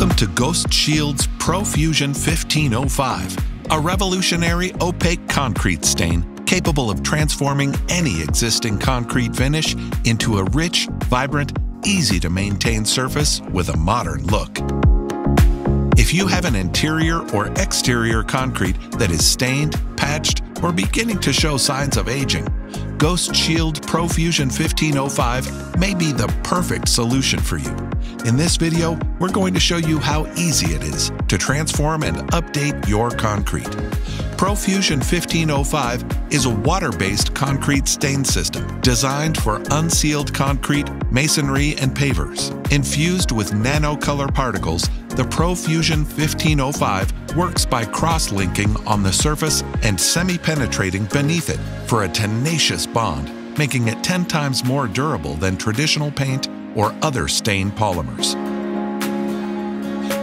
Welcome to Ghost Shield's Profusion 1505, a revolutionary opaque concrete stain capable of transforming any existing concrete finish into a rich, vibrant, easy-to-maintain surface with a modern look. If you have an interior or exterior concrete that is stained, patched, or beginning to show signs of aging, Ghost Shield Profusion 1505 may be the perfect solution for you. In this video, we're going to show you how easy it is to transform and update your concrete. Profusion 1505 is a water-based concrete stain system designed for unsealed concrete, masonry, and pavers. Infused with nano-color particles, the Profusion 1505 works by cross-linking on the surface and semi-penetrating beneath it for a tenacious bond, making it 10 times more durable than traditional paint or other stain polymers.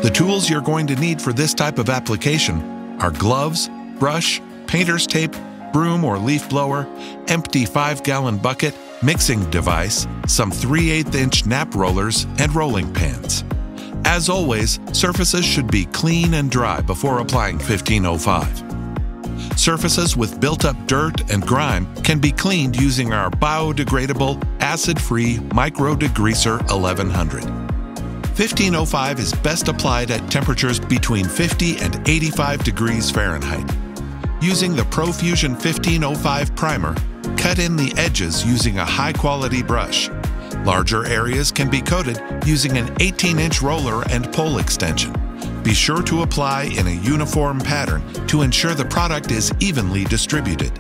The tools you're going to need for this type of application are gloves, brush, painter's tape, broom or leaf blower, empty 5-gallon bucket, mixing device, some 3/8-inch nap rollers, and rolling pans. As always, surfaces should be clean and dry before applying 1505. Surfaces with built-up dirt and grime can be cleaned using our biodegradable, acid-free micro-degreaser 1100. 1505 is best applied at temperatures between 50 and 85 degrees Fahrenheit. Using the Profusion 1505 primer, cut in the edges using a high-quality brush. Larger areas can be coated using an 18-inch roller and pole extension. Be sure to apply in a uniform pattern to ensure the product is evenly distributed.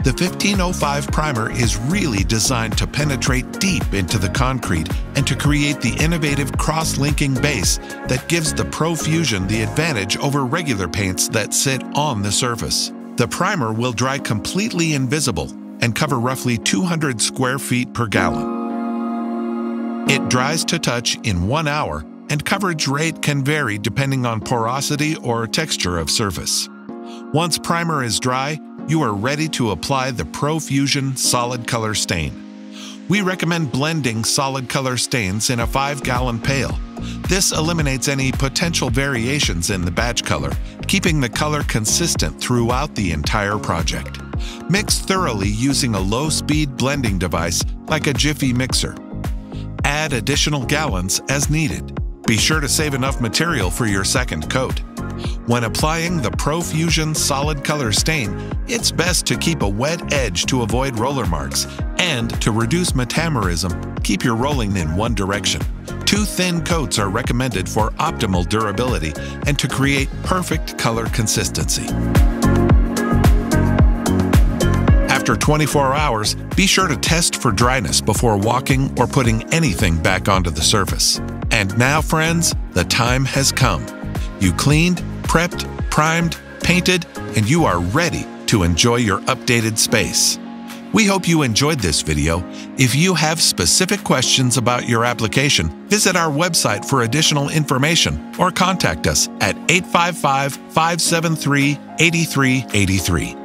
The 1505 primer is really designed to penetrate deep into the concrete and to create the innovative cross-linking base that gives the Profusion the advantage over regular paints that sit on the surface. The primer will dry completely invisible and cover roughly 200 square feet per gallon. It dries to touch in 1 hour, and coverage rate can vary depending on porosity or texture of surface. Once primer is dry, you are ready to apply the Profusion solid color stain. We recommend blending solid color stains in a 5-gallon pail. This eliminates any potential variations in the batch color, keeping the color consistent throughout the entire project. Mix thoroughly using a low-speed blending device like a Jiffy mixer. Add additional gallons as needed. Be sure to save enough material for your second coat. When applying the Profusion solid color stain, it's best to keep a wet edge to avoid roller marks, and to reduce metamerism, keep your rolling in one direction. 2 thin coats are recommended for optimal durability and to create perfect color consistency. After 24 hours, be sure to test for dryness before walking or putting anything back onto the surface. And now, friends, the time has come. You cleaned, prepped, primed, painted, and you are ready to enjoy your updated space. We hope you enjoyed this video. If you have specific questions about your application, visit our website for additional information or contact us at 855-573-8383.